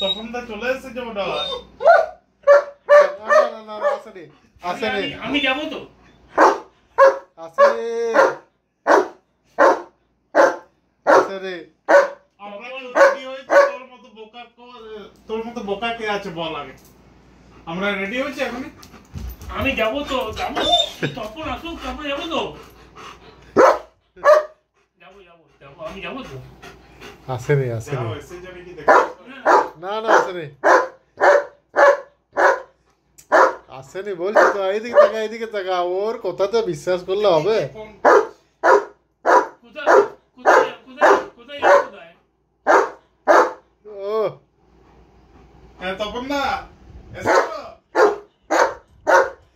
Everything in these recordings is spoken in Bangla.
তখন তো চলে এসেছে মনে হয়। না আসেনি আসেনি আমি যাবো তো আসেনি আসেনি আমরা কি রেডি হয়েছি? তোর মতো বোকা কে আছে বল আগে। আমরা রেডি হয়েছি এখনই। আমি যাবো তো যাবো তখন আসুক তারপরে যাবো তো যাবো আমি যাবো তো আসেনি আসেনি যাও, এসে যাবে কি দেখো। না আসেনি আসেনি বলছি তো এইদিকে তাকা ওর কথাতে বিশ্বাস করলে হবে কোথায় কোথায় কোথায় কোথায় কোথায় ও হ্যাঁ তপন দা এসো তো।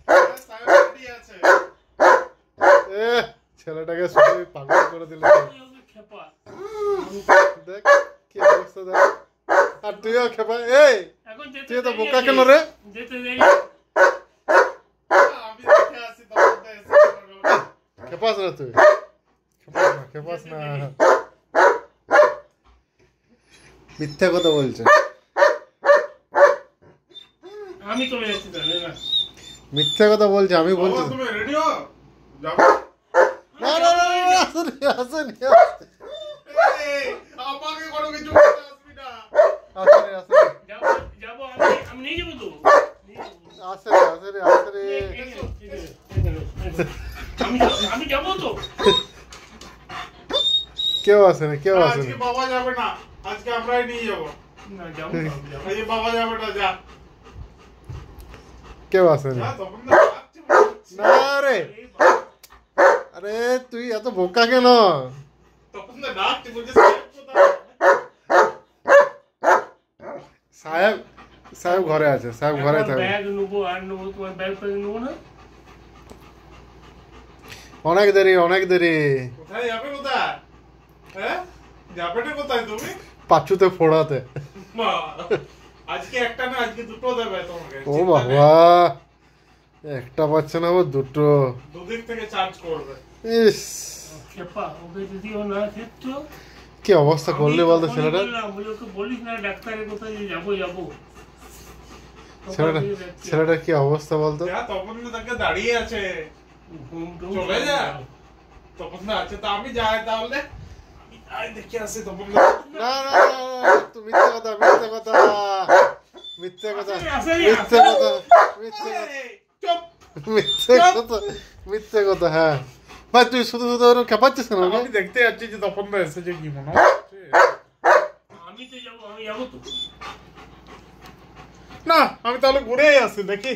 হ্যাঁ, সাহেব রেডি আছে। এ ছেলেটাকে শুধু পাগল করে দিল খেপা দেখ কি অবস্থা দেখ আর তুইও খেপা এই এখন তুই তো বোকা কেন রে যেতে দেরি আমি দেখে আসি তপন দা এসে যাবে। খেপাস না তুই খেপাস না মিথ্যা কথা বলছে আমি চলে যাচ্ছি তাহলে না মিথ্যা কথা বলছে আমি বাবা, বলছি তুমি রেডি হও? যাবো। আসেনি এই, আমাকে কোনো কিছু বলতে আসবি না। যাবো যাবো আমি নিয়ে যাবো তো আমি যাবো তো কেউ আসেনি আজকে বাবা যাবে না, আজকে আমরাই নিয়ে যাবো। না যাবো এই যে বাবা যাবে না, যা কেউ আসেনি যা, তখন তো ডাকছে মনে হচ্ছে। না রে আরে তুই এত বোকা কেন তখন তো ডাকছে, বলছে সাহেব কোথায়? সাহেব ঘরে আছে সাহেব ঘরে থাকবে ব্যাগ নেবো আর নেবো তোমার ব্যাগ নেবো না অনেক দেরি কোথায় যাবে কোথায়? হ্যাঁ যাবে না কোথায় তুমি? পাঁচুতে ফোড়াতে মা, আজকে একটা না, আজকে দুটো দেবে তোমাকে। ও চিন্তা নেই। বাবা একটা পাচ্ছে না ও দুটো দুদিক থেকে চার্জ করবে। ইস খেপা ওকে যদি ও না খেতো কি অবস্থা করলি বলতো ছেলেটা ওকে বলিস না ডাক্তারের কোথায় যাবো ছেলেটা কি অবস্থা বলতো যা, তখন তো তাকে দাঁড়িয়ে আছে। চলে যা। তখন তো আছে, তা আমি যাই তাহলে। আয় দেখে আসি তখন। না তুই মিথ্যে কথা চুপ। মিথ্যে কথা হ্যাঁ ভাই তুই শুধু ওরকম খেপাচ্ছিস কেন ওকে? আমি দেখতে যাচ্ছি যে তখন তো এসেছে কি মনে হচ্ছে। আমি যাবো তো না, আমি তাহলে ঘুরেই আসি দেখি।